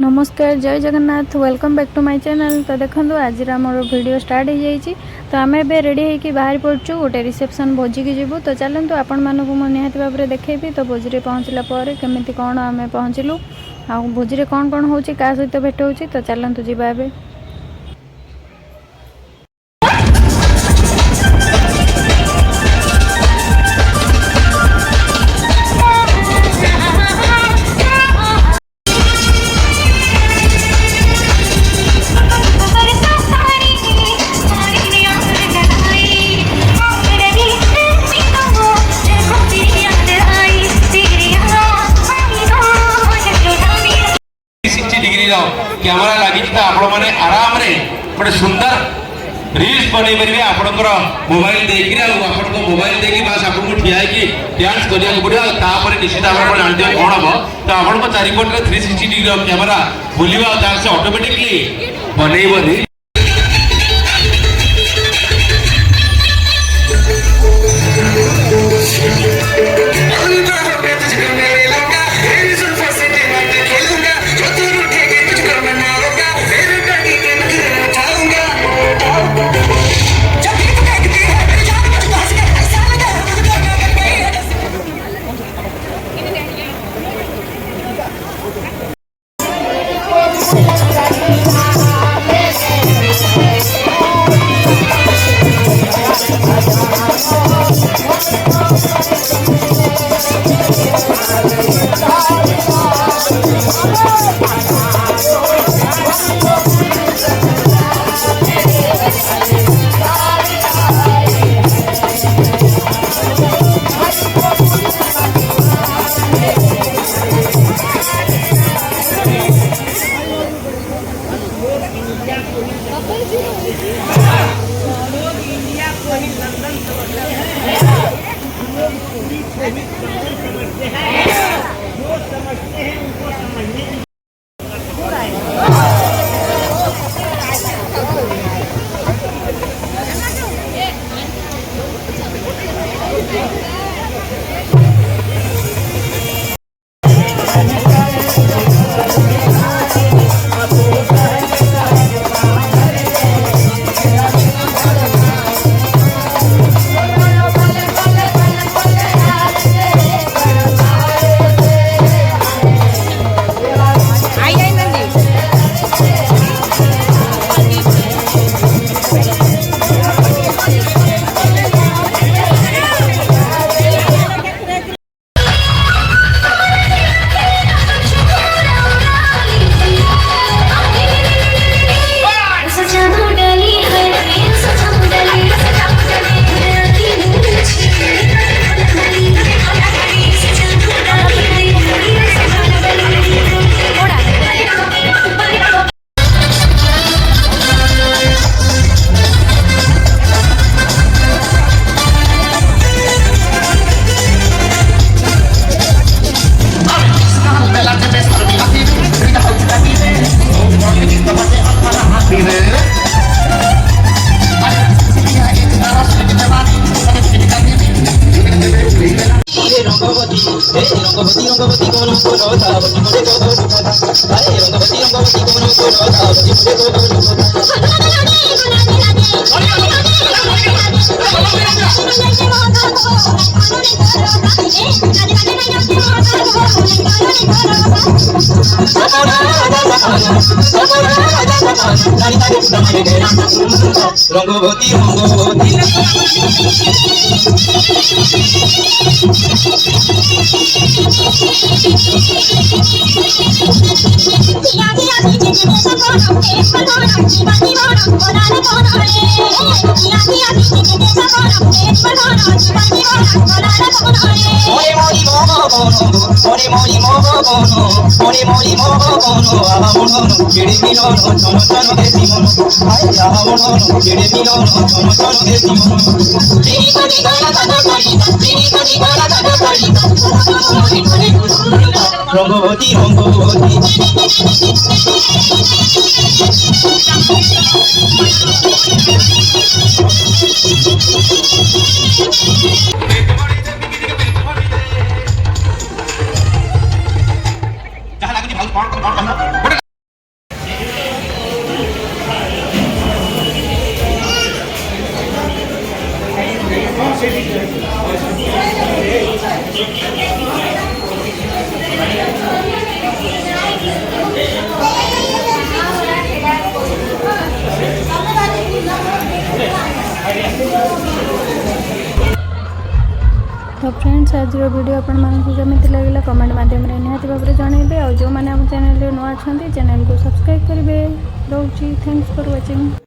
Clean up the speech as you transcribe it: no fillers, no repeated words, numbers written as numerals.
नमस्कार जय Jagannath welcome back to my channel. तो देखो आज आमर वीडियो स्टार्ट हो जाइए। तो आम ए रेडी होकर बाहर पड़चु गोटे रिसेप्शन भोजी की जीवु। तो चलतु आपण मानक निहाती भाव में देखेबी। तो भोजी रे पहुँचला पर केमिति कौन आम पहुँचलु आ भोजी रे कौन कौन होची का सहित भेट होची। तो चलतु जीवा एबे। कैमरा लगी आपण मैंने आराम रे गोटे सुंदर रील्स बन पारे आपंकर मोबाइल देकर मोबाइल देखिए बास आपको ठिया डांस करा पड़ो निश्चित भाव में जानते कौन हम। तो आप चारिपटे 360 डिग्री कैमेरा बुलवा से ऑटोमेटिकली बनई रंगवती रंगवती রঙ্গবতী রঙ্গবতী ଯାହା ଲାଗୁଛି ଭାଉଜ କଣ କହୁନ तो फ्रेंड्स आज वीडियो आपण मानक केमिति लगला कमेंट माध्यम रे निहाती भाबरे जणाइबे और जो माने हम चैनल रे नुआ छथि चैनल को सब्सक्राइब करिवे। रोची थैंक्स फॉर वाचिंग।